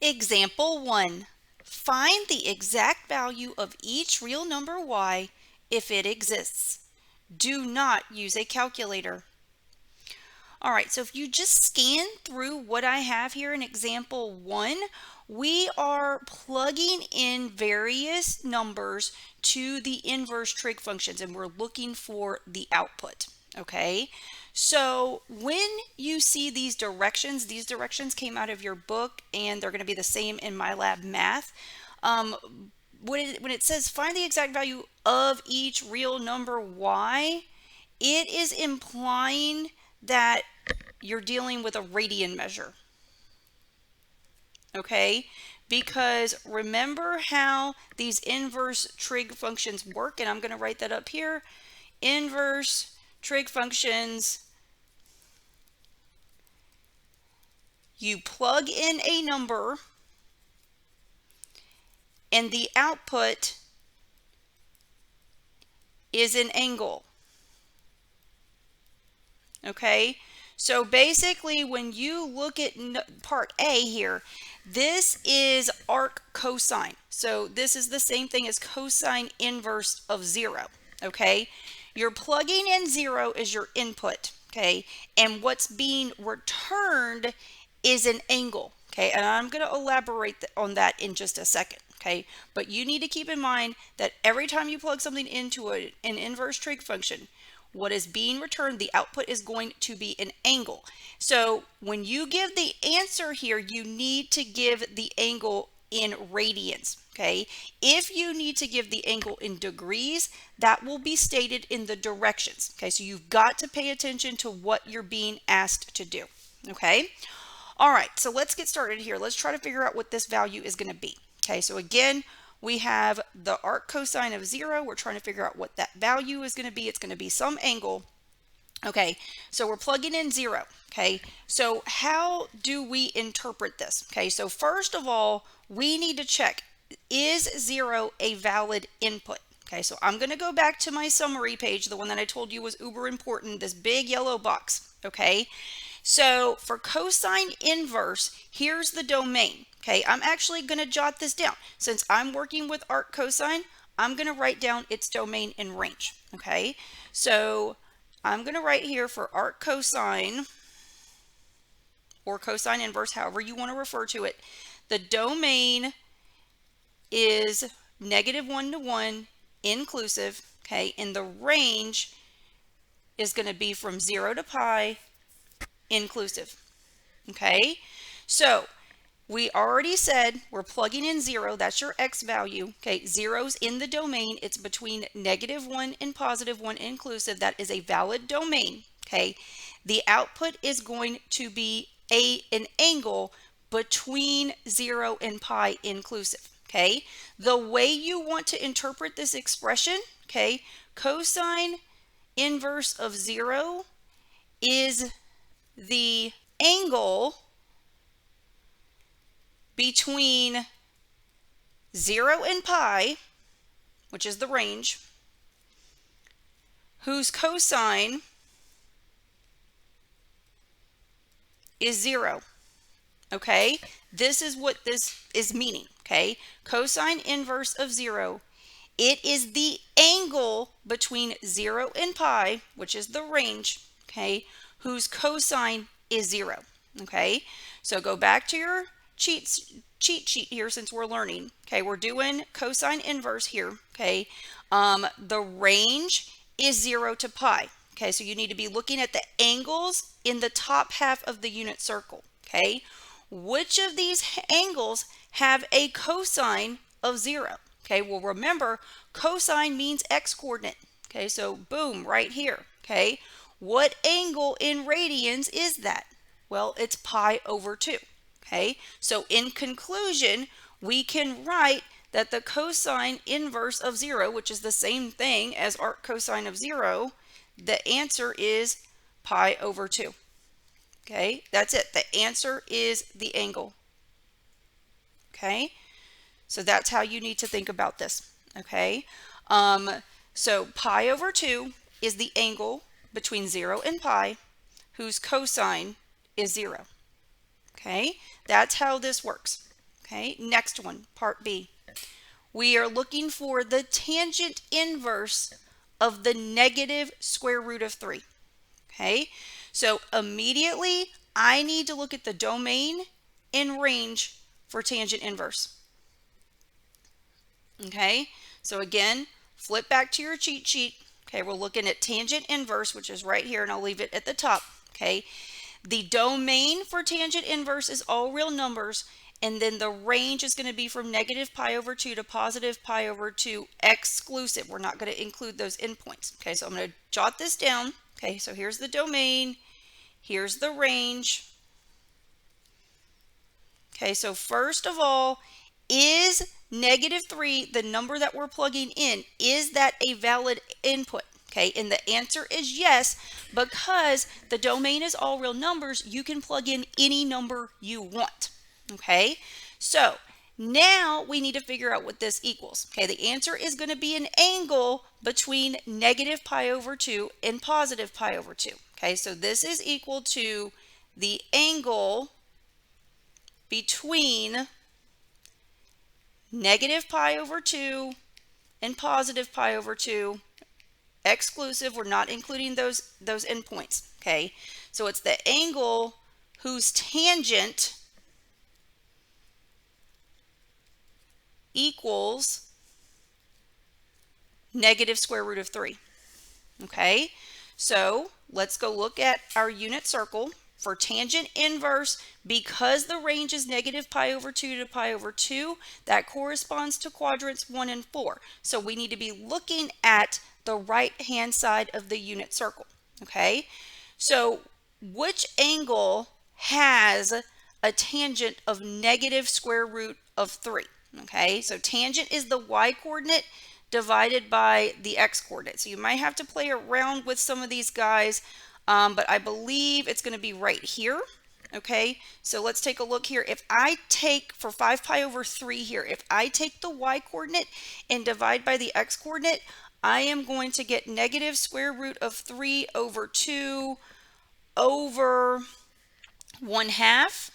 Example 1. Find the exact value of each real number y if it exists. Do not use a calculator. All right, so if you just scan through what I have here in example 1, we are plugging in various numbers to the inverse trig functions, and we're looking for the output, okay? So when you see these directions came out of your book, and they're going to be the same in MyLab Math. When it says find the exact value of each real number y, it is implying that you're dealing with a radian measure, okay? Because remember how these inverse trig functions work, and I'm going to write that up here. Inverse trig functions, you plug in a number and the output is an angle, okay? So basically, when you look at part A here, this is arc cosine. So this is the same thing as cosine inverse of 0, okay? You're plugging in 0 as your input, okay? And what's being returned is an angle, okay? And I'm going to elaborate on that in just a second, okay? But you need to keep in mind that every time you plug something into an inverse trig function, what is being returned, the output is going to be an angle. So when you give the answer here, you need to give the angle in radians, okay? If you need to give the angle in degrees, that will be stated in the directions, okay? So you've got to pay attention to what you're being asked to do, okay? All right, so let's get started here. Let's try to figure out what this value is going to be, okay? So again, we have the arc cosine of 0. We're trying to figure out what that value is going to be. It's going to be some angle. Okay, so we're plugging in 0. Okay, so how do we interpret this? Okay, so first of all, we need to check, is 0 a valid input? Okay, so I'm going to go back to my summary page, the one that I told you was uber important, this big yellow box. Okay, so for cosine inverse, here's the domain. Okay, I'm actually going to jot this down. Since I'm working with arc cosine, I'm going to write down its domain and range. Okay, so I'm going to write here for arc cosine or cosine inverse, however you want to refer to it. The domain is -1 to 1 inclusive, okay, and the range is going to be from 0 to pi inclusive, okay? So we already said we're plugging in 0. That's your x value. Okay, 0's in the domain. It's between -1 and +1 inclusive. That is a valid domain. Okay, the output is going to be an angle between 0 and pi inclusive. Okay, the way you want to interpret this expression, okay, cosine inverse of 0 is the angle between 0 and pi, which is the range, whose cosine is 0. Okay, this is what this is meaning. Okay, cosine inverse of 0, it is the angle between 0 and pi, which is the range, okay, whose cosine is 0. Okay, so go back to your cheat sheet here since we're learning. Okay, we're doing cosine inverse here. Okay, the range is 0 to pi. Okay, so you need to be looking at the angles in the top half of the unit circle. Okay, which of these angles have a cosine of 0? Okay, well remember, cosine means x coordinate. Okay, so boom, right here. Okay, what angle in radians is that? Well, it's pi over 2. Okay, so in conclusion, we can write that the cosine inverse of 0, which is the same thing as arc cosine of 0, the answer is pi over 2. Okay, that's it. The answer is the angle. Okay, so that's how you need to think about this. Okay, so pi over 2 is the angle between 0 and pi, whose cosine is 0. Okay, that's how this works. Okay, next one, part B. We are looking for the tangent inverse of the negative square root of 3. Okay, so immediately I need to look at the domain and range for tangent inverse. Okay, so again, flip back to your cheat sheet. Okay, we're looking at tangent inverse, which is right here, and I'll leave it at the top. Okay, the domain for tangent inverse is all real numbers, and then the range is going to be from negative pi over 2 to positive pi over 2 exclusive. We're not going to include those endpoints. Okay, so I'm going to jot this down. Okay, so here's the domain, here's the range. Okay, so first of all, is negative 3 the number that we're plugging in? Is that a valid input? Okay, and the answer is yes, because the domain is all real numbers, you can plug in any number you want. Okay, so now we need to figure out what this equals. Okay, the answer is going to be an angle between negative pi over 2 and positive pi over 2. Okay, so this is equal to the angle between negative pi over 2 and positive pi over 2 exclusive. We're not including those endpoints. Okay, so it's the angle whose tangent equals negative square root of 3. Okay, so let's go look at our unit circle for tangent inverse. Because the range is negative pi over 2 to pi over 2, that corresponds to quadrants 1 and 4. So we need to be looking at the right hand side of the unit circle. Okay, so which angle has a tangent of negative square root of 3? Okay, so tangent is the y coordinate divided by the x coordinate. So you might have to play around with some of these guys, but I believe it's going to be right here. Okay, so let's take a look here. If I take, for 5 pi over 3 here, if I take the y coordinate and divide by the x coordinate, I am going to get negative square root of 3 over 2 over 1/2.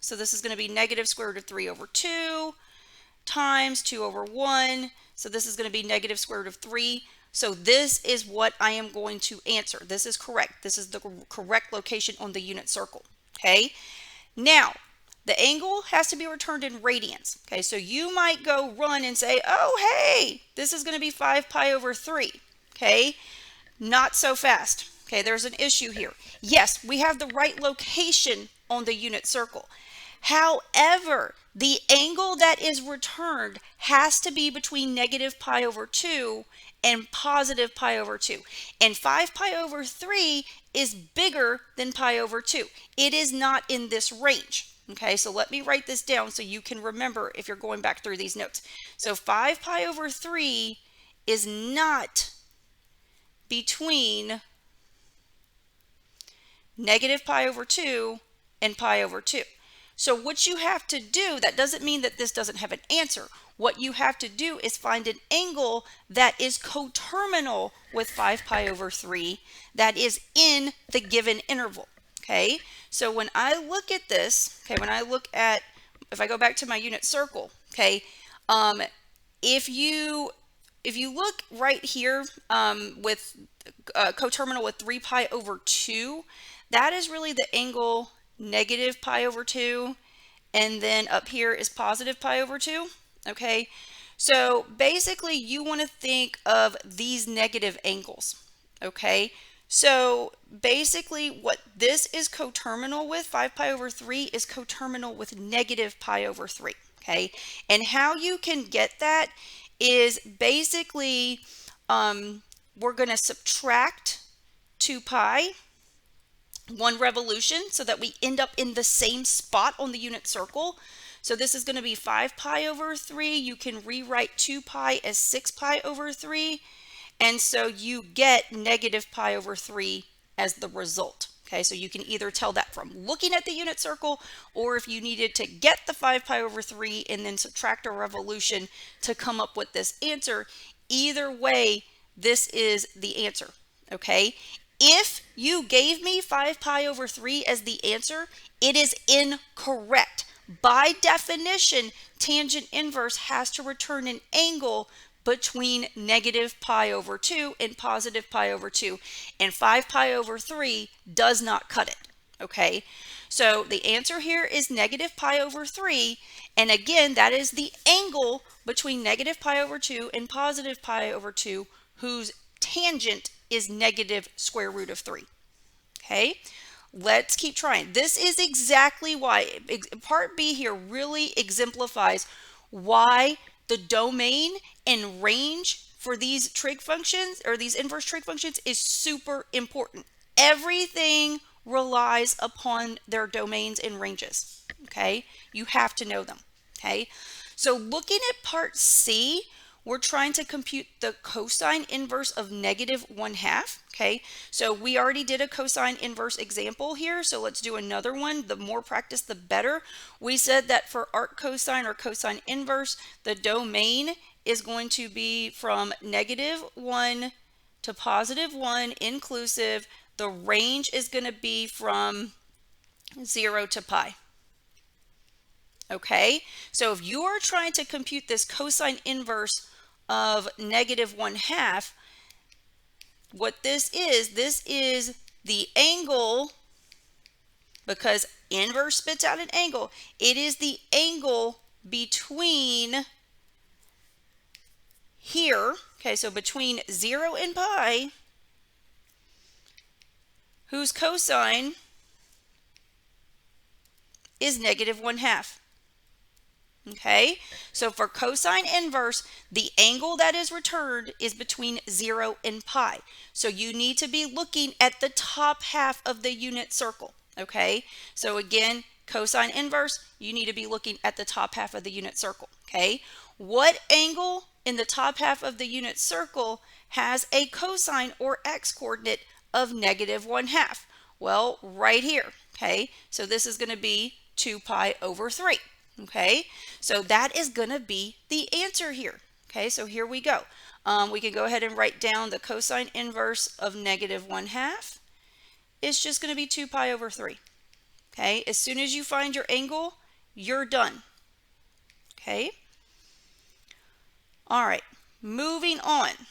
So this is going to be negative square root of 3 over 2 times 2 over 1. So this is going to be negative square root of 3. So this is what I am going to answer. This is correct. This is the correct location on the unit circle. Okay, now the angle has to be returned in radians. Okay, so you might go run and say, oh, hey, this is going to be 5 pi over 3. Okay, not so fast. Okay, there's an issue here. Yes, we have the right location on the unit circle. However, the angle that is returned has to be between negative pi over 2 and positive pi over 2. And 5 pi over 3 is bigger than pi over 2. It is not in this range. Okay, so let me write this down so you can remember if you're going back through these notes. So 5 pi over 3 is not between negative pi over 2 and pi over 2. So what you have to do, that doesn't mean that this doesn't have an answer. What you have to do is find an angle that is coterminal with 5 pi over 3 that is in the given interval. Okay, so when I look at this, okay, when I look at, if I go back to my unit circle, okay, if you look right here with coterminal with 3 pi over 2, that is really the angle negative pi over 2, and then up here is positive pi over 2. Okay, so basically you want to think of these negative angles. Okay, so basically what this is coterminal with, 5 pi over 3, is coterminal with negative pi over 3. Okay, and how you can get that is basically we're going to subtract 2 pi 1 revolution so that we end up in the same spot on the unit circle. So this is going to be 5 pi over 3. You can rewrite 2 pi as 6 pi over 3. And so you get negative pi over 3 as the result. Okay, so you can either tell that from looking at the unit circle, or if you needed to get the 5 pi over 3 and then subtract a revolution to come up with this answer. Either way, this is the answer. Okay, if you gave me 5 pi over 3 as the answer, it is incorrect. By definition, tangent inverse has to return an angle between negative pi over 2 and positive pi over 2. And 5 pi over 3 does not cut it. Okay, so the answer here is negative pi over 3. And again, that is the angle between negative pi over 2 and positive pi over 2, whose tangent is negative square root of 3. Okay, let's keep trying. This is exactly why part B here really exemplifies why the domain and range for these trig functions, or these inverse trig functions, is super important. Everything relies upon their domains and ranges. Okay, you have to know them. Okay, so looking at part C, we're trying to compute the cosine inverse of negative 1/2. Okay, so we already did a cosine inverse example here, so let's do another one. The more practice, the better. We said that for arc cosine or cosine inverse, the domain is going to be from -1 to +1 inclusive. The range is going to be from 0 to pi. Okay, so if you are trying to compute this cosine inverse of -1/2, what this is the angle, because inverse spits out an angle. It is the angle between here, okay, so between 0 and pi, whose cosine is -1/2. Okay, so for cosine inverse, the angle that is returned is between 0 and pi. So you need to be looking at the top half of the unit circle. Okay, so again, cosine inverse, you need to be looking at the top half of the unit circle. Okay, what angle in the top half of the unit circle has a cosine or x coordinate of -1/2? Well, right here. Okay, so this is going to be 2 pi over 3. Okay, so that is going to be the answer here. Okay, so here we go. We can go ahead and write down the cosine inverse of -1/2. It's just going to be 2 pi over 3. Okay, as soon as you find your angle, you're done. Okay, all right, moving on.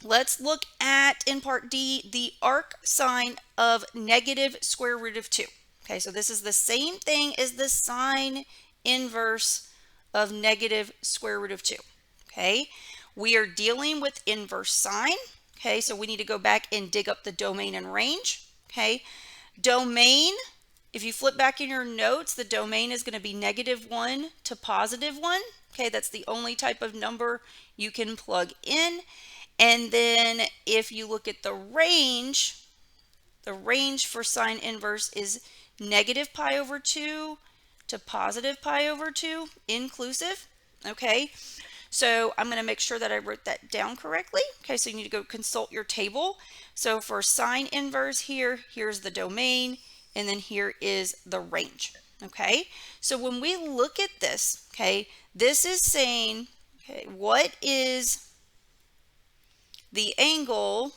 Let's look at, in part D, the arc sine of negative square root of 2. Okay, so this is the same thing as the sine inverse of negative square root of 2. Okay, we are dealing with inverse sine. Okay, so we need to go back and dig up the domain and range. Okay, domain, if you flip back in your notes, the domain is going to be -1 to +1. Okay, that's the only type of number you can plug in. And then if you look at the range for sine inverse is negative pi over 2 to positive pi over 2 inclusive. Okay, so I'm going to make sure that I wrote that down correctly. Okay, so you need to go consult your table. So for sine inverse here, here's the domain, and then here is the range. Okay, so when we look at this, okay, this is saying, okay, what is the angle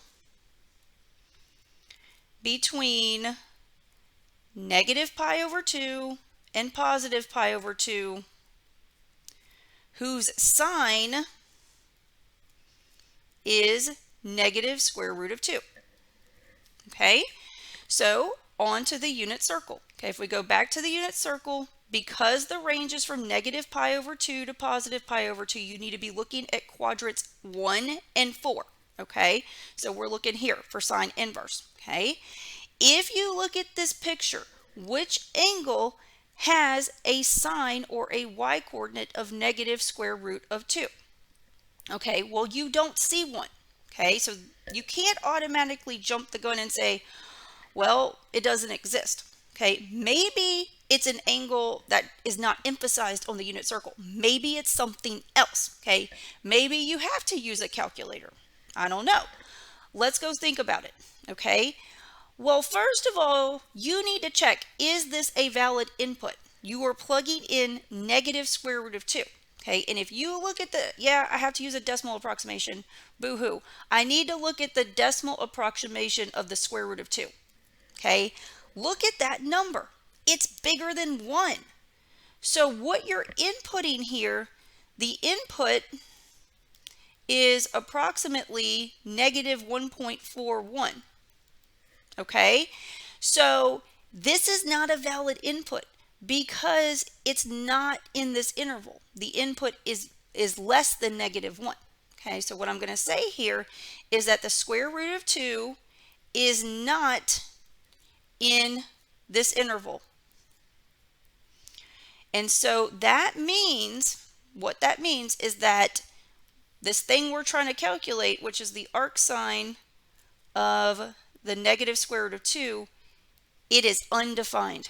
between negative pi over 2 and positive pi over 2, whose sine is negative square root of 2. Okay, so on to the unit circle. Okay, if we go back to the unit circle, because the range is from negative pi over 2 to positive pi over 2, you need to be looking at quadrants 1 and 4. Okay, so we're looking here for sine inverse. Okay, if you look at this picture, which angle has a sine or a y coordinate of negative square root of 2? Okay, well, you don't see one. Okay, so you can't automatically jump the gun and say, well, it doesn't exist. Okay, maybe it's an angle that is not emphasized on the unit circle. Maybe it's something else. Okay, maybe you have to use a calculator. I don't know. Let's go think about it. Okay, well, first of all, you need to check, is this a valid input? You are plugging in negative square root of 2. Okay, and if you look at the, yeah, I have to use a decimal approximation, boo-hoo. I need to look at the decimal approximation of the square root of 2. Okay, look at that number. It's bigger than 1. So what you're inputting here, the input is approximately negative 1.41. Okay, so this is not a valid input because it's not in this interval. The input is less than negative 1. Okay, so what I'm going to say here is that the square root of 2 is not in this interval. And so that means, what that means is that this thing we're trying to calculate, which is the arcsine of the negative square root of 2, it is undefined.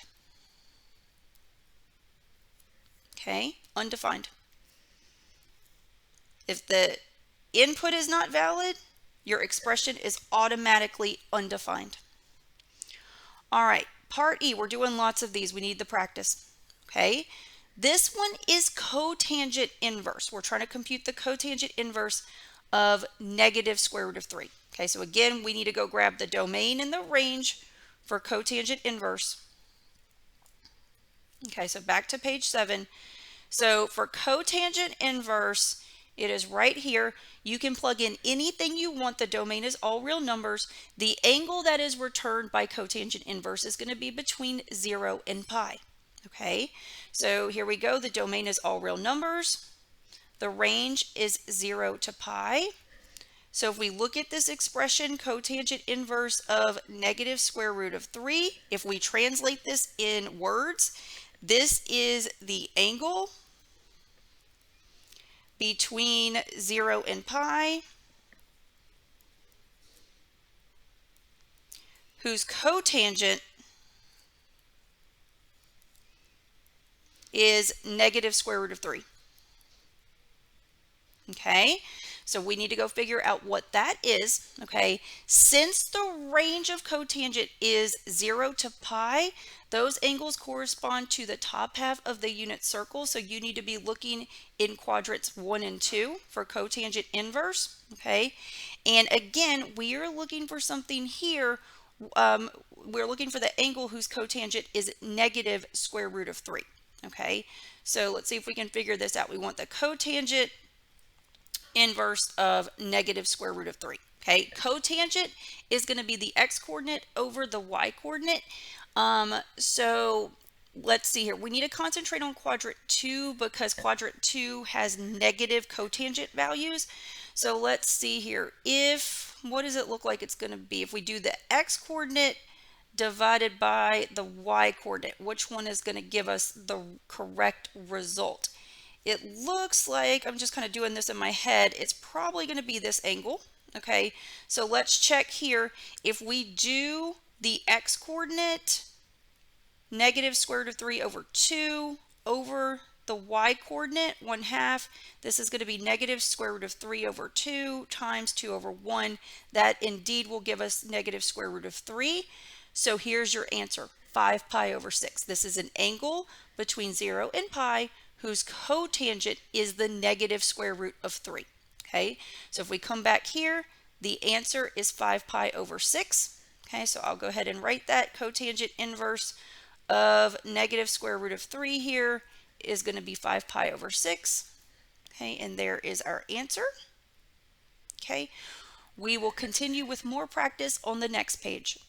Okay, undefined. If the input is not valid, your expression is automatically undefined. All right, part E, we're doing lots of these. We need the practice. Okay, this one is cotangent inverse. We're trying to compute the cotangent inverse of negative square root of 3. Okay, so again, we need to go grab the domain and the range for cotangent inverse. Okay, so back to page 7. So for cotangent inverse, it is right here. You can plug in anything you want. The domain is all real numbers. The angle that is returned by cotangent inverse is going to be between 0 and pi. Okay, so here we go. The domain is all real numbers. The range is 0 to pi. So if we look at this expression, cotangent inverse of negative square root of 3, if we translate this in words, this is the angle between 0 and pi, whose cotangent is negative square root of 3. Okay, so we need to go figure out what that is. Okay, since the range of cotangent is 0 to pi, those angles correspond to the top half of the unit circle. So you need to be looking in quadrants 1 and 2 for cotangent inverse. Okay, and again, we are looking for something here. We're looking for the angle whose cotangent is negative square root of 3. Okay, so let's see if we can figure this out. We want the cotangent inverse of negative square root of 3. Okay, cotangent is going to be the x coordinate over the y coordinate. So let's see here. We need to concentrate on quadrant 2 because quadrant 2 has negative cotangent values. So let's see here. What does it look like it's going to be? If we do the x coordinate divided by the y coordinate, which one is going to give us the correct result? It looks like, I'm just kind of doing this in my head, it's probably going to be this angle. Okay, so let's check here. If we do the x coordinate, negative square root of 3 over 2 over the y coordinate, 1/2, this is going to be negative square root of 3 over 2 times 2 over 1. That indeed will give us negative square root of 3. So here's your answer, 5 pi over 6. This is an angle between 0 and pi whose cotangent is the negative square root of 3. Okay, so if we come back here, the answer is 5 pi over 6. Okay, so I'll go ahead and write that. Cotangent inverse of negative square root of 3 here is going to be 5 pi over 6. Okay, and there is our answer. Okay, we will continue with more practice on the next page.